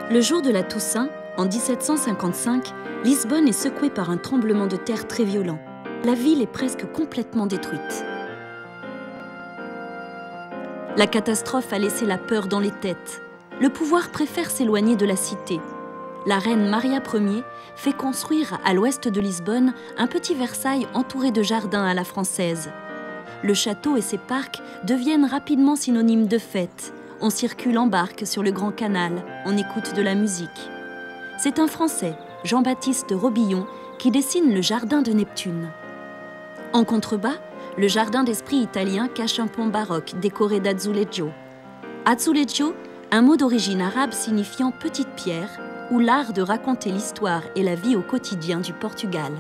Le jour de la Toussaint, en 1755, Lisbonne est secouée par un tremblement de terre très violent. La ville est presque complètement détruite. La catastrophe a laissé la peur dans les têtes. Le pouvoir préfère s'éloigner de la cité. La reine Maria Ier fait construire à l'ouest de Lisbonne un petit Versailles entouré de jardins à la française. Le château et ses parcs deviennent rapidement synonymes de fête. On circule en barque sur le Grand Canal, on écoute de la musique. C'est un Français, Jean-Baptiste Robillon, qui dessine le jardin de Neptune. En contrebas, le jardin d'esprit italien cache un pont baroque décoré d'azulejo. Azulejo, un mot d'origine arabe signifiant petite pierre, ou l'art de raconter l'histoire et la vie au quotidien du Portugal.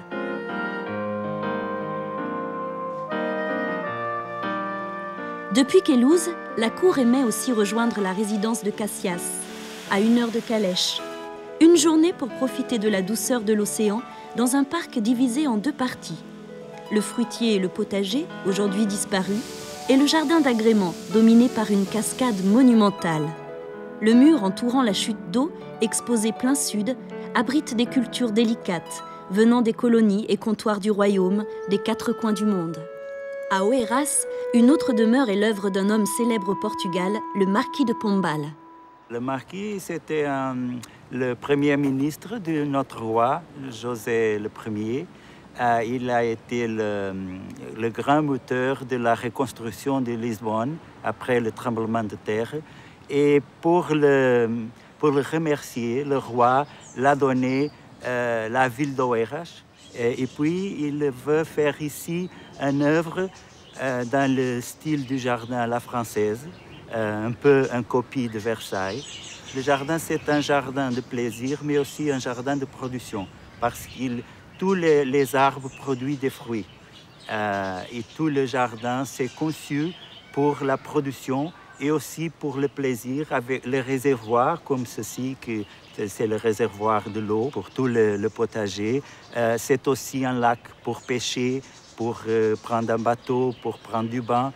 Depuis Queluz, la cour aimait aussi rejoindre la résidence de Caxias, à 1 heure de calèche. Une journée pour profiter de la douceur de l'océan dans un parc divisé en 2 parties. Le fruitier et le potager, aujourd'hui disparus, et le jardin d'agrément, dominé par une cascade monumentale. Le mur entourant la chute d'eau, exposé plein sud, abrite des cultures délicates, venant des colonies et comptoirs du royaume, des 4 coins du monde. À Oeiras, une autre demeure est l'œuvre d'un homme célèbre au Portugal, le marquis de Pombal. Le marquis, c'était le premier ministre de notre roi, José Ier. Il a été le grand moteur de la reconstruction de Lisbonne après le tremblement de terre. Et pour le remercier, le roi l'a donné la ville d'Oeiras. Et puis, il veut faire ici une œuvre dans le style du jardin à la française, un peu une copie de Versailles. Le jardin, c'est un jardin de plaisir, mais aussi un jardin de production, parce que tous les arbres produisent des fruits. Et tout le jardin, c'est conçu pour la production et aussi pour le plaisir, avec les réservoirs comme ceci, c'est le réservoir de l'eau pour tout le potager. C'est aussi un lac pour pêcher, pour prendre un bateau, pour prendre du bain.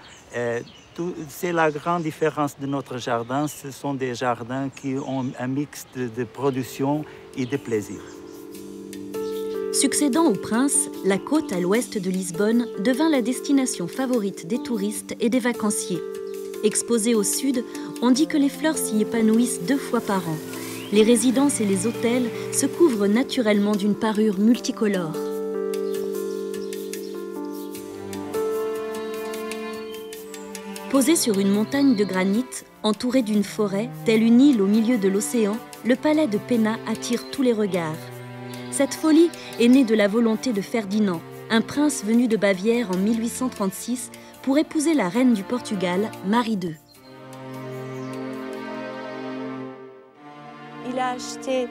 C'est la grande différence de notre jardin. Ce sont des jardins qui ont un mix de production et de plaisir. Succédant au Prince, la côte à l'ouest de Lisbonne devint la destination favorite des touristes et des vacanciers. Exposée au sud, on dit que les fleurs s'y épanouissent 2 fois par an. Les résidences et les hôtels se couvrent naturellement d'une parure multicolore. Posé sur une montagne de granit, entouré d'une forêt, telle une île au milieu de l'océan, le palais de Penna attire tous les regards. Cette folie est née de la volonté de Ferdinand, un prince venu de Bavière en 1836 pour épouser la reine du Portugal, Marie II. Il a acheté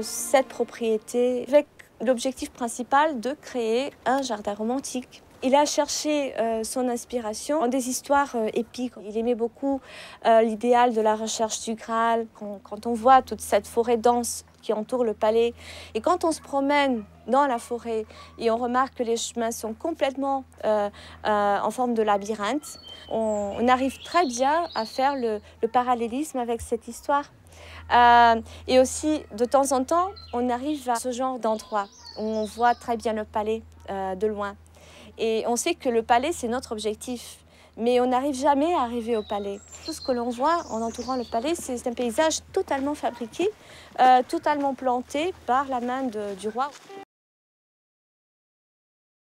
cette propriété avec l'objectif principal de créer un jardin romantique. Il a cherché son inspiration dans des histoires épiques. Il aimait beaucoup l'idéal de la recherche du Graal. Quand on voit toute cette forêt dense qui entoure le palais, et quand on se promène dans la forêt et on remarque que les chemins sont complètement en forme de labyrinthe, on arrive très bien à faire le parallélisme avec cette histoire. Et aussi, de temps en temps, on arrive à ce genre d'endroit où on voit très bien le palais de loin. Et on sait que le palais, c'est notre objectif. Mais on n'arrive jamais à arriver au palais. Tout ce que l'on voit en entourant le palais, c'est un paysage totalement fabriqué, totalement planté par la main du roi.